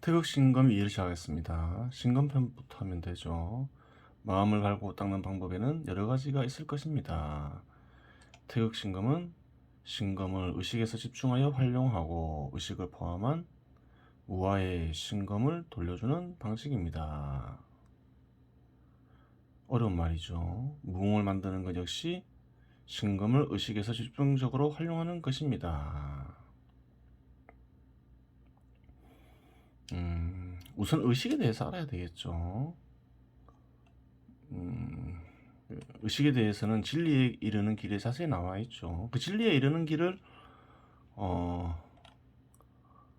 태극 신검 이해를 시작하겠습니다. 신검편부터 하면 되죠. 마음을 갈고 닦는 방법에는 여러 가지가 있을 것입니다. 태극 신검은 신검을 의식에서 집중하여 활용하고 의식을 포함한 우아의 신검을 돌려주는 방식입니다. 어려운 말이죠. 무궁을 만드는 것 역시 신검을 의식에서 집중적으로 활용하는 것입니다. 우선 의식에 대해서 알아야 되겠죠. 의식에 대해서는 진리에 이르는 길에 자세히 나와 있죠. 그 진리에 이르는 길을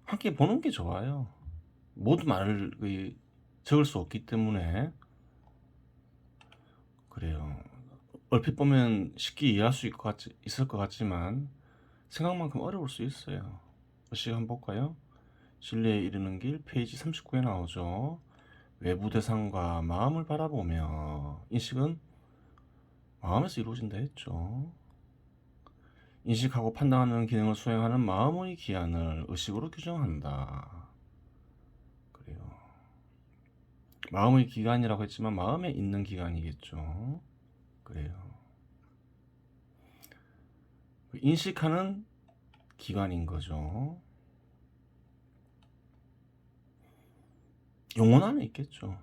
함께 보는 게 좋아요. 모두 말을 적을 수 없기 때문에 그래요. 얼핏 보면 쉽게 이해할 수 있을 것 같지만 생각만큼 어려울 수 있어요. 의식 한번 볼까요? 진리에 이르는 길 페이지 39에 나오죠. 외부 대상과 마음을 바라보며 인식은 마음에서 이루어진다 했죠. 인식하고 판단하는 기능을 수행하는 마음의 기한을 의식으로 규정한다. 그래요. 마음의 기간이라고 했지만 마음에 있는 기간이겠죠. 그래요. 인식하는 기간인 거죠. 영혼 안에 있겠죠.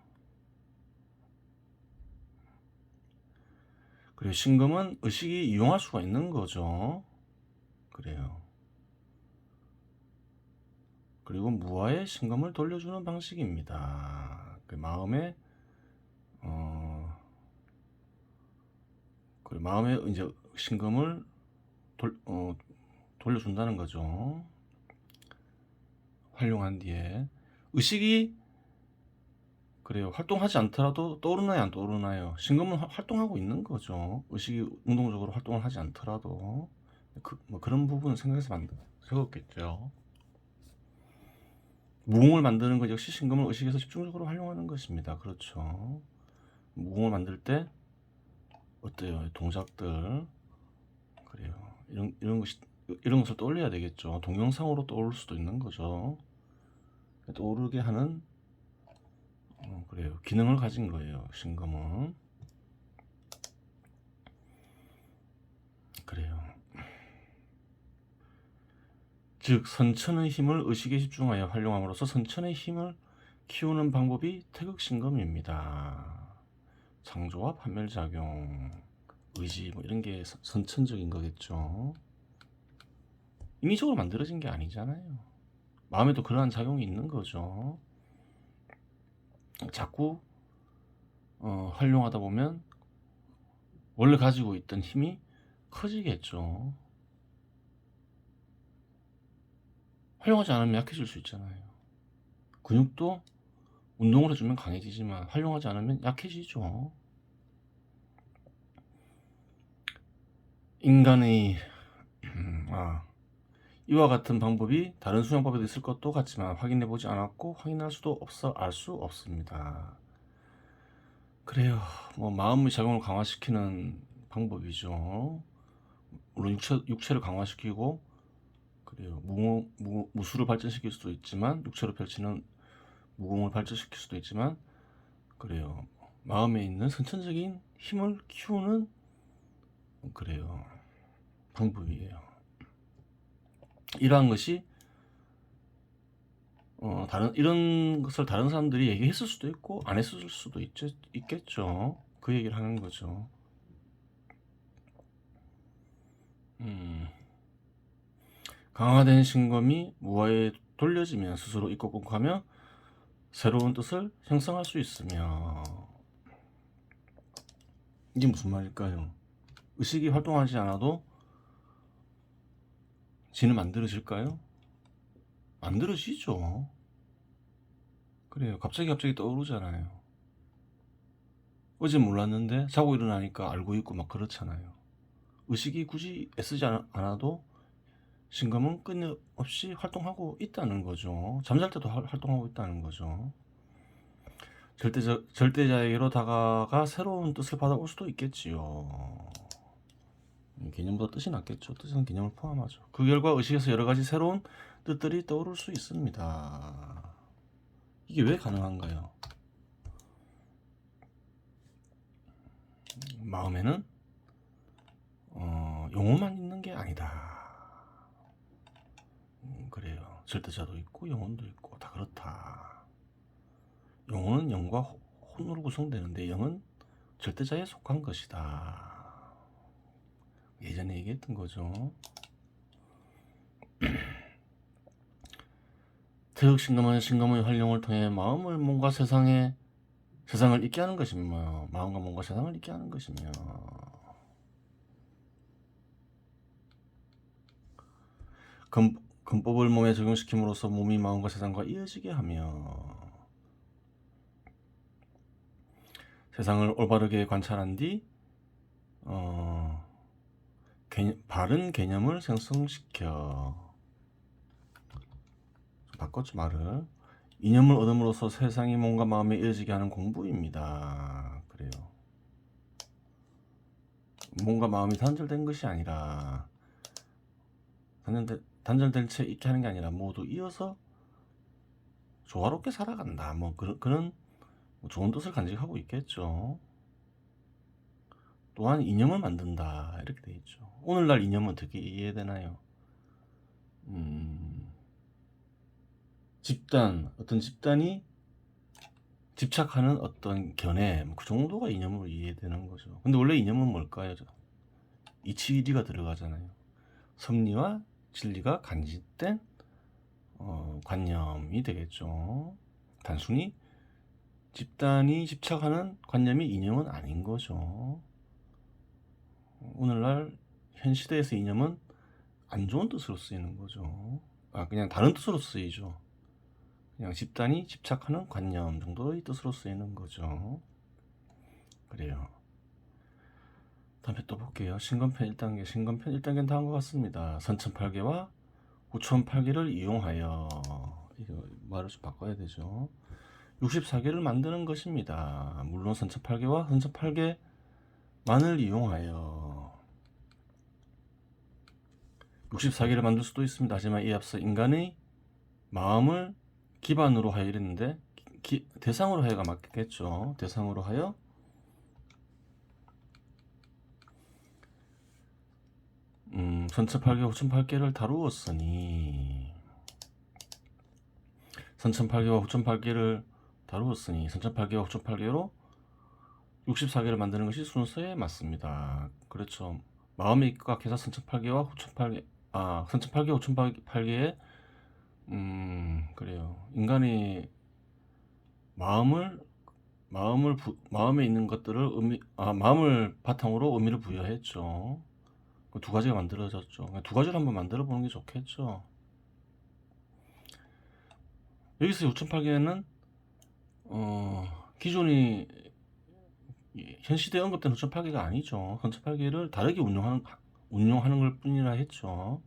그리고 신금은 의식이 이용할 수가 있는 거죠. 그래요. 그리고 무아의 신금을 돌려주는 방식입니다. 그 마음에 그 마음에 이제 신금을 돌려준다는 거죠. 활용한 뒤에 의식이 그래요. 활동하지 않더라도 떠오르나요, 안 떠오르나요? 신금은 활동하고 있는 거죠. 의식이 능동적으로 활동을 하지 않더라도 뭐 그런 부분을 생각해서 적었겠죠. 무공을 만드는 것 역시 신금을 의식해서 집중적으로 활용하는 것입니다. 그렇죠. 무공을 만들 때 어때요? 동작들 그래요. 이런 것을 떠올려야 되겠죠. 동영상으로 떠오를 수도 있는 거죠. 떠오르게 하는 그래요. 기능을 가진 거예요. 신금은 그래요. 즉 선천의 힘을 의식에 집중하여 활용함으로써 선천의 힘을 키우는 방법이 태극신검입니다. 창조와 판멸작용, 의지 뭐 이런 게 선천적인 거겠죠. 인위적으로 만들어진 게 아니잖아요. 마음에도 그러한 작용이 있는 거죠. 자꾸 활용하다 보면 원래 가지고 있던 힘이 커지겠죠. 활용하지 않으면 약해질 수 있잖아요. 근육도 운동을 해주면 강해지지만 활용하지 않으면 약해지죠. 인간의 이와 같은 방법이 다른 수영법에도 있을 것도 같지만 확인해보지 않았고 확인할 수도 없어 알 수 없습니다. 그래요. 뭐 마음의 작용을 강화시키는 방법이죠. 물론 육체를 강화시키고 그래요. 무술을 발전시킬 수도 있지만 육체로 펼치는 무공을 발전시킬 수도 있지만 그래요. 마음에 있는 선천적인 힘을 키우는 그래요. 방법이에요. 이러한 것이 이런 것을 다른 사람들이 얘기했을 수도 있고 안 했을 수도 있겠죠. 그 얘기를 하는 거죠. 강화된 신검이 무아에 돌려지면 스스로 입고공하며 새로운 뜻을 형성할 수 있으며 이게 무슨 말일까요? 의식이 활동하지 않아도 지는 만들어질까요? 만들어지죠. 그래요. 갑자기 떠오르잖아요. 어제 몰랐는데 자고 일어나니까 알고 있고 막 그렇잖아요. 의식이 굳이 애쓰지 않아도 신검은 끊임없이 활동하고 있다는 거죠. 잠잘 때도 활동하고 있다는 거죠. 절대자에게로 다가가 새로운 뜻을 받아올 수도 있겠지요. 개념보다 뜻이 낫겠죠. 뜻은 개념을 포함하죠. 그 결과 의식에서 여러 가지 새로운 뜻들이 떠오를 수 있습니다. 이게 왜 가능한가요? 마음에는 영혼만 있는 게 아니다. 그래요. 절대자도 있고 영혼도 있고 다 그렇다. 영혼은 영과 혼으로 구성되는데 영은 절대자에 속한 것이다. 예전에 얘기했던 거죠. 태극신감은 신감의 활용을 통해 마음을 뭔가 세상을 있게 하는 것이며 마음과 뭔가 세상을 있게 하는 것이며 근법을 몸에 적용시킴으로써 몸이 마음과 세상과 이어지게 하며 세상을 올바르게 관찰한 뒤 바른 개념을 생성시켜 바꿨죠 말을. 이념을 얻음으로써 세상이 몸과 마음에 이어지게 하는 공부입니다. 그래요. 몸과 마음이 단절된 것이 아니라 단절된 채 있게 하는 게 아니라 모두 이어서 조화롭게 살아간다. 뭐 그런 좋은 뜻을 간직하고 있겠죠. 또한 이념을 만든다 이렇게 돼 있죠. 오늘날 이념은 어떻게 이해되나요? 어떤 집단이 집착하는 어떤 견해 그 정도가 이념으로 이해되는 거죠. 근데 원래 이념은 뭘까요? 이치리가 들어가잖아요. 섭리와 진리가 간직된 관념이 되겠죠. 단순히 집단이 집착하는 관념이 이념은 아닌 거죠. 오늘날 현 시대에서 이념은 안 좋은 뜻으로 쓰이는 거죠. 그냥 다른 뜻으로 쓰이죠. 그냥 집단이 집착하는 관념 정도의 뜻으로 쓰이는 거죠. 그래요. 다음에 또 볼게요. 신건편 1단계. 신건편 1단계는 다음과 같습니다. 선천팔계와 후천팔계를 이용하여, 이거 말을 좀 바꿔야 되죠. 64개를 만드는 것입니다. 물론 선천팔계와 선천팔계만을 이용하여 64개를 만들 수도 있습니다. 하지만 이에 앞서 인간의 마음을 기반으로 하여 이랬는데 대상으로 하여가 맞겠죠. 대상으로 하여 선천팔계, 후천팔계를 다루었으니 선천팔계와 후천팔계를 다루었으니 선천팔계와 후천팔계로 64개를 만드는 것이 순서에 맞습니다. 그렇죠. 마음에 입각해서 선천팔계와 후천팔계 선천팔계, 후천팔계에 그래요. 인간이 마음에 있는 것들을 마음을 바탕으로 의미를 부여했죠. 그 두 가지가 만들어졌죠. 두 가지를 한번 만들어 보는 게 좋겠죠. 여기서 6008개는 기존이 현 시대에 언급된 6008개가 아니죠. 3008개를 다르게 운용하는 걸 뿐이라 했죠.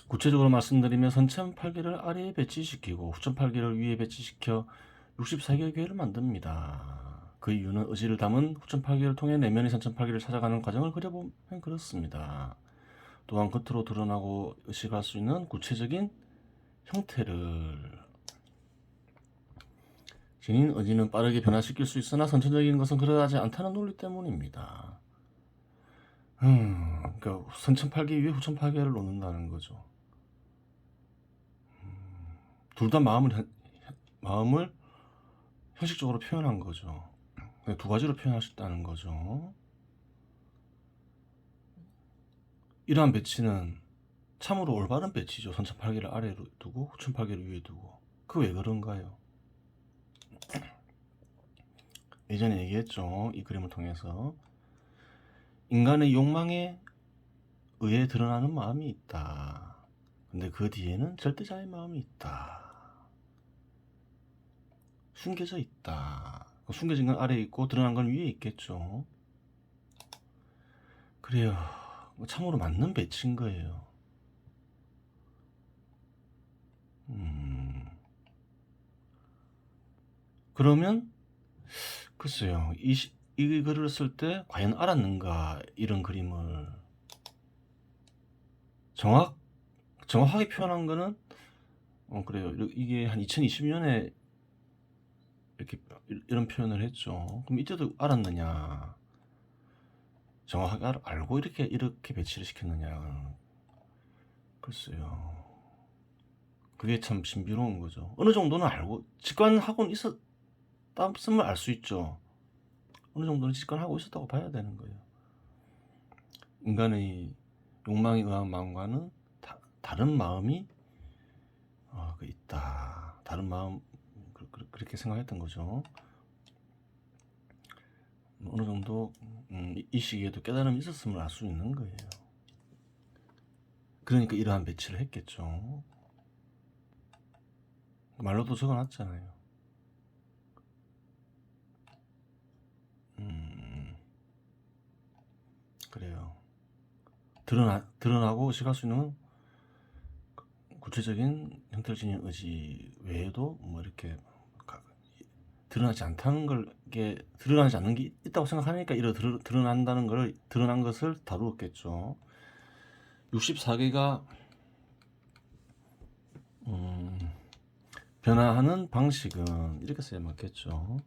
구체적으로 말씀드리면 3008개를 아래에 배치시키고 9008개를 위에 배치시켜 64개의 를 만듭니다. 그 이유는 의지를 담은 9008개를 통해 내면의 3008개를 찾아가는 과정을 그려보면 그렇습니다. 또한 겉으로 드러나고 의식할 수 있는 구체적인 형태를 지닌 의지는 빠르게 변화시킬 수 있으나 선천적인 것은 그러하지 않다는 논리 때문입니다. 그러니까 선천팔계 위에 후천팔계를 놓는다는 거죠. 둘 다 마음을 형식적으로 표현한 거죠. 두 가지로 표현할 수 있다는 거죠. 이러한 배치는 참으로 올바른 배치죠. 선천팔계를 아래로 두고 후천팔계를 위에 두고. 그 왜 그런가요? 예전에 얘기했죠. 이 그림을 통해서 인간의 욕망에 의해 드러나는 마음이 있다. 근데 그 뒤에는 절대자의 마음이 있다. 숨겨져 있다. 숨겨진 건 아래에 있고 드러난 건 위에 있겠죠. 그래요. 참으로 맞는 배치인 거예요. 그러면 글쎄요. 이 글을 쓸 때 과연 알았는가 이런 그림을 정확하게 표현한 거는 그래요. 이게 한 2020년에 이렇게 이런 표현을 했죠. 그럼 이때도 알았느냐? 정확하게 알고 이렇게 배치를 시켰느냐? 글쎄요. 그게 참 신비로운 거죠. 어느 정도는 알고 직관하고는 있었다음을 알 수 있죠. 어느 정도는 직관하고 있었다고 봐야 되는 거예요. 인간의 욕망에 의한 마음과는 다른 마음이 있다. 다른 마음 그렇게 생각했던 거죠. 어느 정도 이 시기에도 깨달음이 있었음을 알 수 있는 거예요. 그러니까 이러한 배치를 했겠죠. 말로도 적어놨잖아요. 그래요. 드러나고 의식할 수 있는 구체적인 형태를 지닌 의지 외에도 뭐 이렇게 드러나지 않는 게 있다고 생각하니까 드러난 것을 다루었겠죠. 64개가 변화하는 방식은 이렇게 써야 맞겠죠.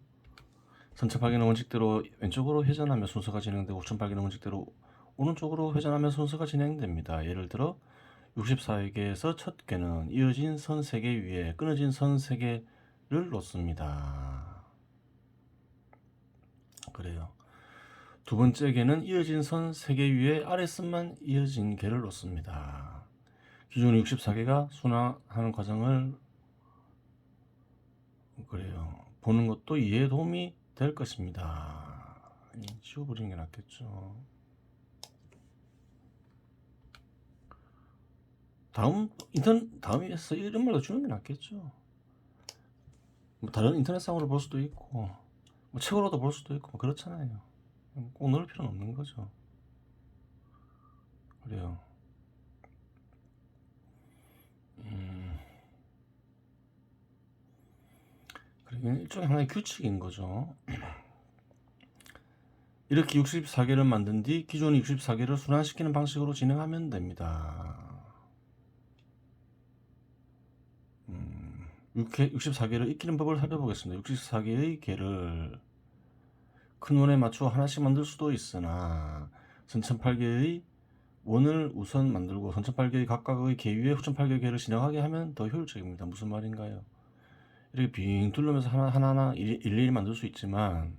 선천파괴는 원칙대로 왼쪽으로 회전하며 순서가 진행되고 후천파괴는 원칙대로 오른쪽으로 회전하며 순서가 진행됩니다. 예를 들어 64개에서 첫 개는 이어진 선 3개 위에 끊어진 선 3개를 놓습니다. 그래요. 두 번째 개는 이어진 선 3개 위에 아랫선만 이어진 개를 놓습니다. 기존 64개가 순환하는 과정을 보는 것도 이해에 도움이 될 것입니다. 지워버리는 게 낫겠죠. 다음에서 이런 말로 주는 게 낫겠죠. 뭐 다른 인터넷상으로 볼 수도 있고, 뭐 책으로도 볼 수도 있고, 뭐 그렇잖아요. 꼭 넣을 필요는 없는 거죠. 그래요. 그리고 일종의 하나의 규칙인 거죠. 이렇게 64개를 만든 뒤 기존 64개를 순환시키는 방식으로 진행하면 됩니다. 64개를 익히는 법을 살펴보겠습니다. 64개의 개를 큰 원에 맞추어 하나씩 만들 수도 있으나 선천팔계의 원을 우선 만들고 선천팔계의 각각의 개 위에 후천팔계의 개를 지나가게 하면 더 효율적입니다. 무슨 말인가요? 이렇게 빙 둘러면서 하나하나 일일이 만들 수 있지만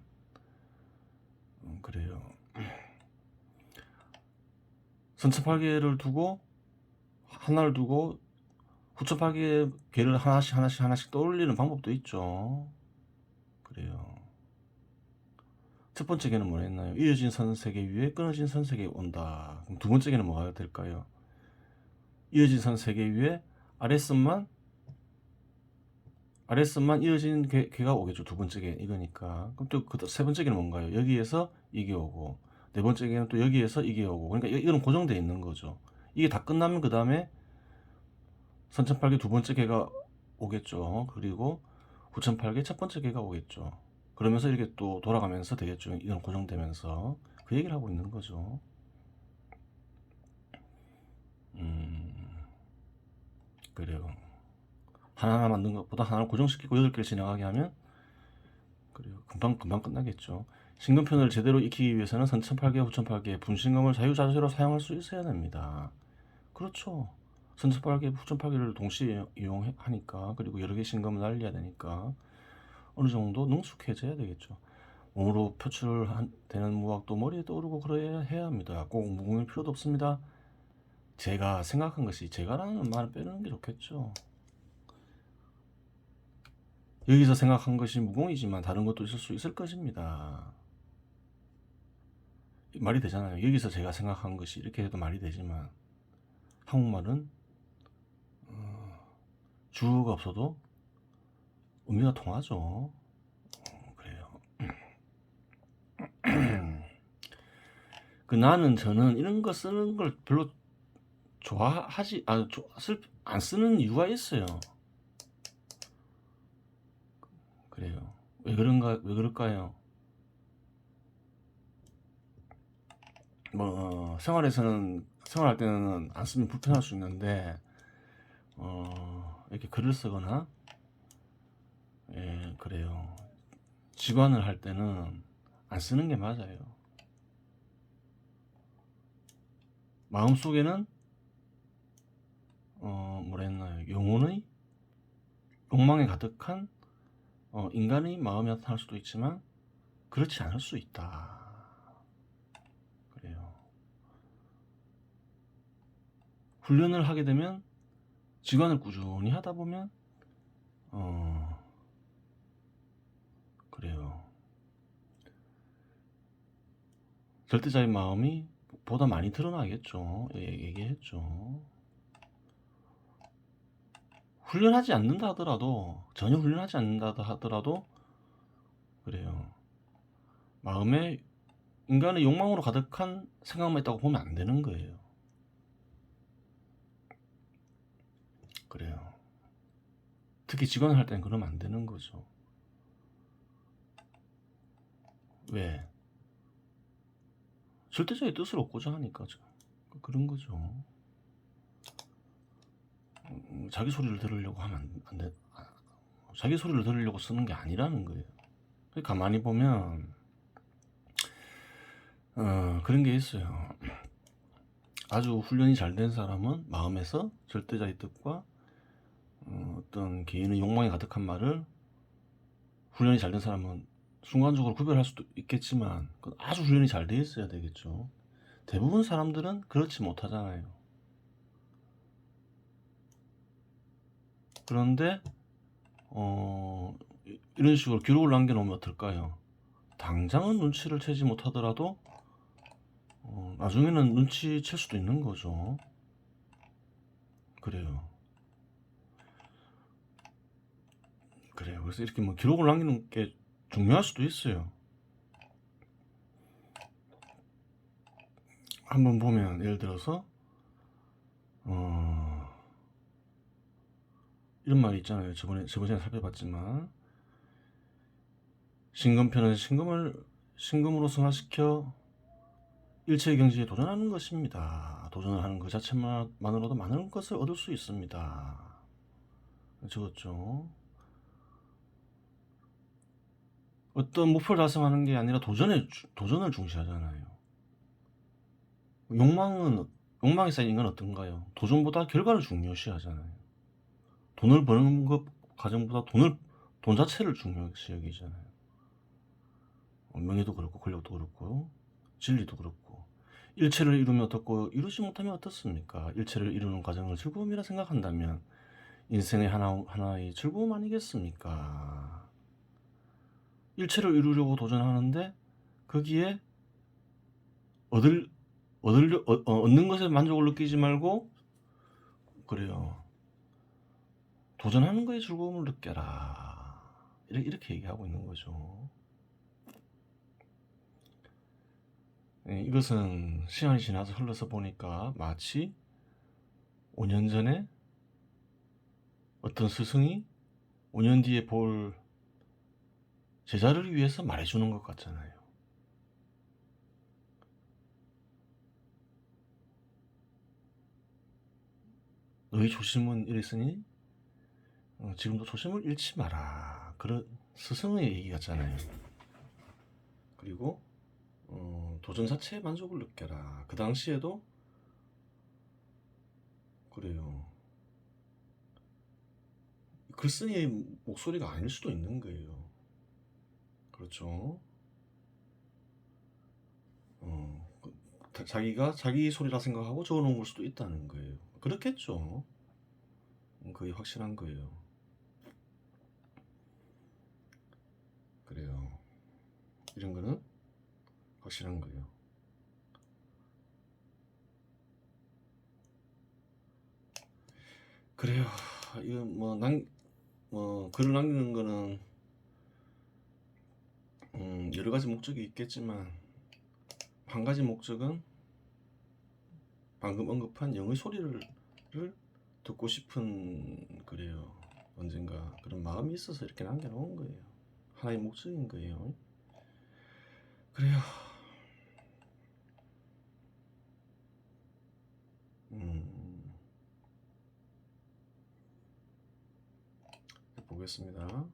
그래요. 선천팔계를 두고 하나를 두고 후천팔계의 개를 하나씩 떠올리는 방법도 있죠. 그래요. 첫 번째 개는 뭐랬나요? 이어진 선 3개 위에 끊어진 선 3개 온다. 그럼 두 번째 개는 뭐가 될까요? 이어진 선 3개 위에 아랫선만 이어진 개가 오겠죠. 두 번째 개 이거니까. 그럼 또 세 번째 개는 뭔가요? 여기에서 이게 오고 네 번째 개는 또 여기에서 이게 오고. 그러니까 이거는 고정되어 있는 거죠. 이게 다 끝나면 그 다음에 선천팔계 두 번째 개가 오겠죠. 그리고 후천팔계 첫 번째 개가 오겠죠. 그러면서 이렇게 또 돌아가면서 되겠죠. 이건 고정되면서 그 얘기를 하고 있는 거죠. 그래요. 하나하나 만든 것보다 하나를 고정시키고 8개를 진행하게 하면 그래요. 금방 끝나겠죠. 신금편을 제대로 익히기 위해서는 선천팔계, 후천팔계, 분신금을 자유자재로 사용할 수 있어야 됩니다. 그렇죠. 선천팔계, 후천팔계를 동시에 이용하니까 그리고 여러 개 신금을 날려야 되니까 어느 정도 능숙해져야 되겠죠. 몸으로 표출되는 무학도 머리에 떠오르고 그래야 해야 합니다. 꼭 무궁일 필요도 없습니다. 제가 생각한 것이 제가라는 말을 빼는 게 좋겠죠. 여기서 생각한 것이 무공이지만 다른 것도 있을 수 있을 것입니다. 말이 되잖아요. 여기서 제가 생각한 것이 이렇게 해도 말이 되지만 한국말은 주어가 없어도 의미가 통하죠. 그래요. 저는 이런 거 쓰는 걸 별로 안 쓰는 이유가 있어요. 그래요. 왜 그럴까요? 생활할 때는 안 쓰면 불편할 수 있는데, 이렇게 글을 쓰거나, 예, 그래요. 직관을 할 때는 안 쓰는 게 맞아요. 마음속에는 뭐라 했나요? 영혼의 욕망에 가득한 인간의 마음이 나타날 수도 있지만 그렇지 않을 수 있다. 그래요. 훈련을 하게 되면, 직관을 꾸준히 하다 보면 그래요. 절대자의 마음이 보다 많이 드러나겠죠. 얘기했죠. 훈련하지 않는다 하더라도, 전혀 훈련하지 않는다 하더라도 그래요. 마음에 인간의 욕망으로 가득한 생각만 있다고 보면 안 되는 거예요. 그래요. 특히 직관을 할 때는 그러면 안 되는 거죠. 왜? 절대자의 뜻을 얻고자 하니까 그런 거죠. 자기 소리를 들으려고 하면 안 돼. 자기 소리를 들으려고 쓰는 게 아니라는 거예요. 가만히 보면 그런 게 있어요. 아주 훈련이 잘 된 사람은 마음에서 절대자의 뜻과 어떤 개인의 욕망이 가득한 말을, 훈련이 잘 된 사람은 순간적으로 구별할 수도 있겠지만 아주 훈련이 잘 돼 있어야 되겠죠. 대부분 사람들은 그렇지 못하잖아요. 그런데 이런 식으로 기록을 남겨놓으면 어떨까요? 당장은 눈치를 채지 못하더라도 나중에는 눈치챌 수도 있는 거죠. 그래요. 그래서 이렇게 뭐 기록을 남기는 게 중요할 수도 있어요. 한번 보면, 예를 들어서 이런 말이 있잖아요. 저번에 살펴봤지만, 신금편은 신금으로 승화시켜 일체의 경지에 도전하는 것입니다. 도전을 하는 그 자체만으로도 많은 것을 얻을 수 있습니다. 적었죠. 어떤 목표를 달성하는 게 아니라 도전을 중시하잖아요. 욕망이 쌓인 인간은 어떤가요? 도전보다 결과를 중요시하잖아요. 돈을 버는 것 과정보다 돈 자체를 중요시 여기잖아요. 명예도 그렇고, 권력도 그렇고, 진리도 그렇고. 일체를 이루면 어떻고, 이루지 못하면 어떻습니까? 일체를 이루는 과정을 즐거움이라 생각한다면 인생의 하나의 즐거움 아니겠습니까? 일체를 이루려고 도전하는데 거기에 얻는 것에 만족을 느끼지 말고, 그래요, 도전하는 거에 즐거움을 느껴라. 이렇게 얘기하고 있는 거죠. 이것은 시간이 지나서 흘러서 보니까 마치 5년 전에 어떤 스승이 5년 뒤에 볼 제자를 위해서 말해주는 것 같잖아요. 너희 조심은 이랬으니 지금도 조심을 잃지 마라. 그런 스승의 얘기 같잖아요. 그리고 도전 자체에 만족을 느껴라. 그 당시에도 그래요. 글쓴이의 목소리가 아닐 수도 있는 거예요. 그렇죠. 자기가 자기 소리라 생각하고 적어놓은 걸 수도 있다는 거예요. 그렇겠죠. 거의 확실한 거예요. 그래요. 이런 거는 확실한 거예요. 그래요. 이거 글을 남기는 거는 여러 가지 목적이 있겠지만, 한 가지 목적은 방금 언급한 영의 소리를 듣고 싶은, 그래요, 언젠가 그런 마음이 있어서 이렇게 남겨놓은 거예요. 하나의 목적인 거예요. 그래요. 보겠습니다.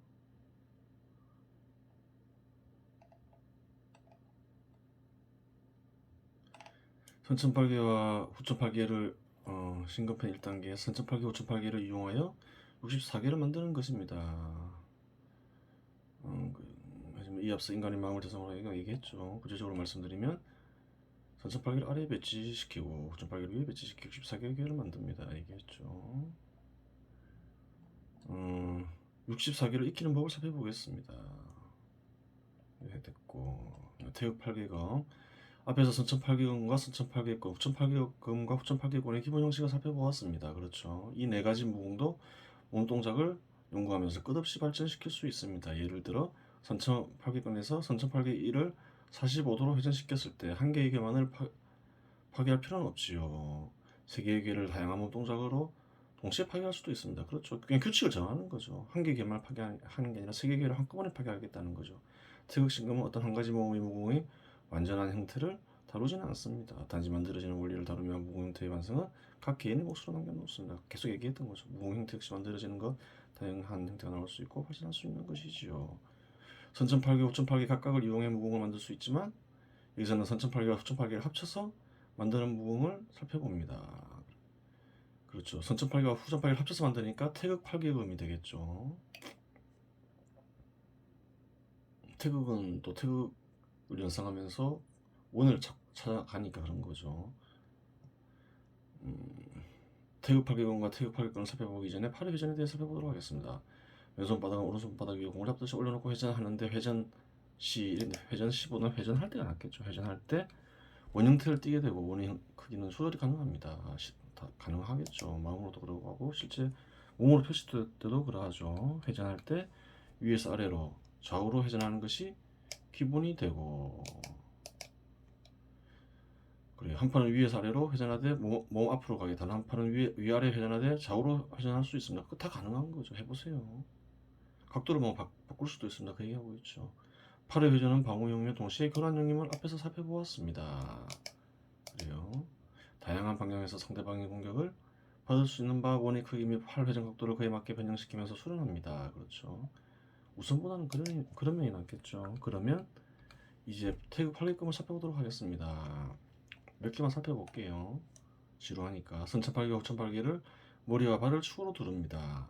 선천팔계와 후천팔계를 신급편 1단계 선천팔계 후천팔계를 이용하여 64개를 만드는 것입니다. 이 앞서 인간의 마음을 대상으로 얘기했죠. 구체적으로 말씀드리면 선천팔계를 아래에 배치시키고 후천팔계를 위에 배치시키고 64개를 만듭니다. 얘기했죠. 64개를 익히는 법을 살펴보겠습니다. 네, 됐고 태극팔계검 앞에서 선천팔계검과 선천팔계검, 후천팔계검과 후천팔계검의 기본 형식을 살펴보았습니다. 그렇죠. 이 네 가지 무공도 몸 동작을 연구하면서 끝없이 발전시킬 수 있습니다. 예를 들어 선천팔계검에서 선천팔계 1을 45도로 회전시켰을 때 한 개의 개만을 파괴할 필요는 없지요. 세 개의 개를 다양한 몸 동작으로 동시에 파괴할 수도 있습니다. 그렇죠. 그냥 규칙을 정하는 거죠. 한 개의 개만 파괴하는 게 아니라 세 개의 개를 한꺼번에 파괴하겠다는 거죠. 태극신금은 어떤 한 가지 몸의 무공의 완전한 형태를 다루지는 않습니다. 단지 만들어지는 원리를 다루며 무공 형태의 완성은 각 개인의 몫으로 남겨놓습니다. 계속 얘기했던 거죠. 무공 형태 역시 만들어지는 것, 다양한 형태가 나올 수 있고 발전할 수 있는 것이지요. 선천팔계, 후천팔계 각각을 이용해 무공을 만들 수 있지만 여기서는 선천팔계와 후천팔계를 합쳐서 만드는 무공을 살펴봅니다. 그렇죠. 선천팔계와 후천팔계를 합쳐서 만드니까 태극팔계금이 되겠죠. 태극은 또 태극을 연상하면서 원을 찾아가니까 그런 거죠. 태극팔계금과 태극팔계금을 살펴보기 전에 팔의 회전에 대해서 살펴보도록 하겠습니다. 왼손바닥은 오른손바닥 위에 공을 잡듯이 올려놓고 회전하는데 회전 시보다는 회전할 때가 낫겠죠. 회전할 때 원형태를 띠게 되고 원의 크기는 조절이 가능합니다. 다 가능하겠죠. 마음으로도 그러고 하고 실제 몸으로 표시될 때도 그러하죠. 회전할 때 위에서 아래로 좌우로 회전하는 것이 기본이 되고 그래요. 한 판은 위에서 아래로 회전하되 몸 앞으로 가게 다른 한 판은 위아래 회전하되 좌우로 회전할 수 있습니다. 그거 다 가능한 거죠. 해보세요. 각도를 뭐 바꿀 수도 있습니다. 그 얘기하고 있죠. 팔의 회전은 방어용이며 동시에 교란용임을 앞에서 살펴보았습니다. 그래요. 다양한 방향에서 상대방의 공격을 받을 수 있는 바 원의 크기 및 팔 회전 각도를 그에 맞게 변형시키면서 수련합니다. 그렇죠. 우선보다는 그런 면이 낫겠죠. 그러면 이제 태극 팔계금을 살펴보도록 하겠습니다. 몇 개만 살펴볼게요. 지루하니까 선천팔계, 후천팔계를 머리와 발을 축으로 두릅니다.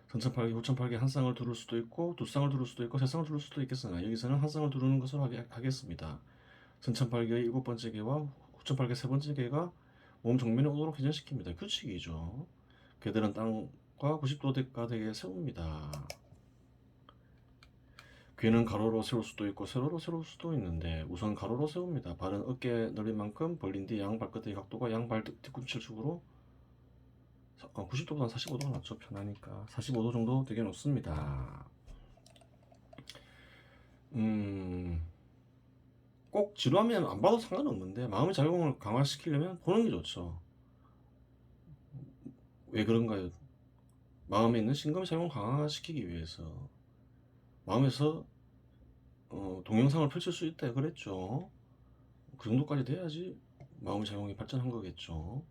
선천팔계, 후천팔계 한 쌍을 두를 수도 있고 두 쌍을 두를 수도 있고 세 쌍을 두를 수도 있겠으나 여기서는 한 쌍을 두르는 것으로 하겠습니다. 선천팔계의 7번째 개와 후천팔계 3번째 개가 몸 정면에 오도록 회전시킵니다. 규칙이죠. 개들은 땅과 90도가 되게 세웁니다. 귀는 가로로 세울 수도 있고 세로로 세울 수도 있는데 우선 가로로 세웁니다. 발은 어깨 넓이만큼 벌린 뒤 양 발끝의 각도가 양 발 뒤꿈치축으로 90도보다 45도가 낫죠. 편하니까 45도 정도 되게 놓습니다. 꼭 지루하면 안 봐도 상관없는데 마음의 작용을 강화시키려면 보는 게 좋죠. 왜 그런가요? 마음에 있는 신금의 작용을 강화시키기 위해서 마음에서 동영상을 펼칠 수 있다 그랬죠. 그 정도까지 돼야지 마음의 작용이 발전한 거겠죠.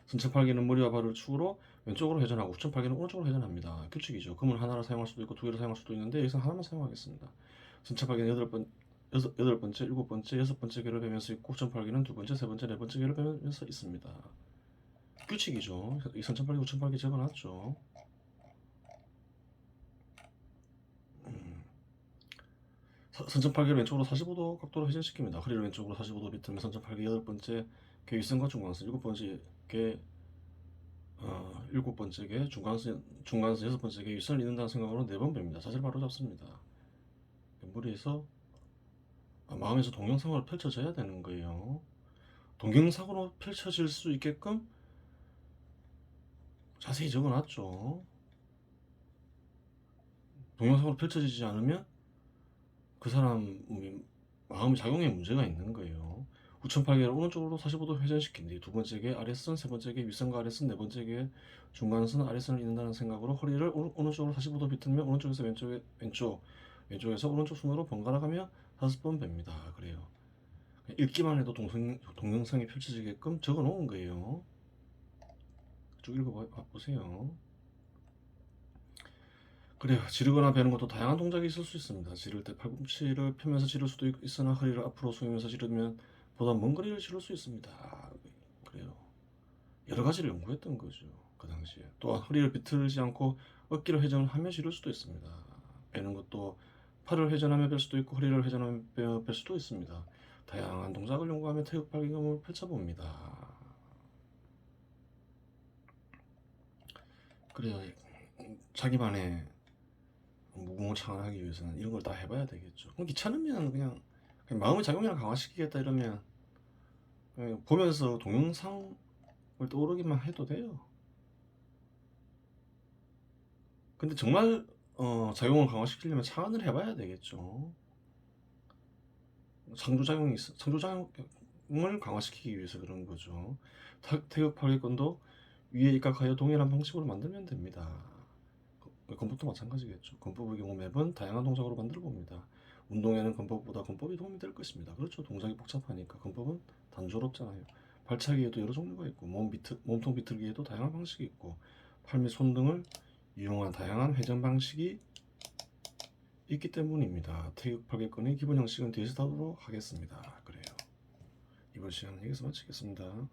선천팔계는 머리와 발을 축으로 왼쪽으로 회전하고 후천팔계는 오른쪽으로 회전합니다. 규칙이죠. 금을 하나를 사용할 수도 있고 두 개를 사용할 수도 있는데 여기서 하나만 사용하겠습니다. 선천팔계는 8번째, 7번째, 6번째 개를 베면서 있고 후천팔계는 2번째, 3번째, 4번째 개를 베면서 있습니다. 규칙이죠. 이 선천팔계, 후천팔계 적어놨죠. 선천팔계를 왼쪽으로 45도 각도로 회전시킵니다. 허리를 왼쪽으로 45도 비틀며 선천팔계 8번째 개 윗선과 중간선, 7번째 개 7번째 개 중간선 6번째 개 윗선을 잇는다는 생각으로 4번 뺍니다. 자세를 바로 잡습니다. 머리에서 마음에서 동영상으로 펼쳐져야 되는 거예요. 동영상으로 펼쳐질 수 있게끔 자세히 적어놨죠. 동영상으로 펼쳐지지 않으면 그 사람 마음의 작용에 문제가 있는 거예요. 후천팔계를 오른쪽으로 45도 회전시킨 뒤 두 번째 개 아랫선, 세 번째 개 윗선과 아랫선, 네 번째 개 중간선, 아랫선을 잇는다는 생각으로 허리를 오른쪽으로 45도 비틀며 오른쪽에서 왼쪽에서 오른쪽 손으로 번갈아가며 5번 뺍니다. 그래요. 읽기만 해도 동영상이 펼쳐지게끔 적어 놓은 거예요. 쭉 읽어보세요. 그래요. 지르거나 베는 것도 다양한 동작이 있을 수 있습니다. 지를 때 팔꿈치를 펴면서 지를 수도 있으나 허리를 앞으로 숙이면서 지르면 보다 먼 거리를 지를 수 있습니다. 그래요. 여러 가지를 연구했던 거죠. 그 당시에. 또한 허리를 비틀지 않고 어깨를 회전을 하며 지를 수도 있습니다. 베는 것도 팔을 회전하며 뺄 수도 있고 허리를 회전하며 뺄 수도 있습니다. 다양한 동작을 연구하며 태극 발기감을 펼쳐봅니다. 그래요. 자기만의 무궁을 창안하기 위해서는 이런 걸 다 해봐야 되겠죠. 그럼 귀찮으면 그냥 마음의 작용이나 강화시키겠다 이러면 그냥 보면서 동영상을 떠오르기만 해도 돼요. 근데 정말 작용을 강화시키려면 창안을 해봐야 되겠죠. 창조작용을 강화시키기 위해서 그런 거죠. 태극 파괴권도 위에 입각하여 동일한 방식으로 만들면 됩니다. 건법도 마찬가지겠죠. 건법의 경우 매번 다양한 동작으로 만들어 봅니다. 운동에는 건법보다 건법이 도움이 될 것입니다. 그렇죠. 동작이 복잡하니까 건법은 단조롭잖아요. 발차기에도 여러 종류가 있고 몸통 비틀기에도 다양한 방식이 있고 팔 및 손 등을 이용한 다양한 회전 방식이 있기 때문입니다. 태극 파괴권의 기본 형식은 뒤에서 다루도록 하겠습니다. 그래요. 이번 시간은 여기서 마치겠습니다.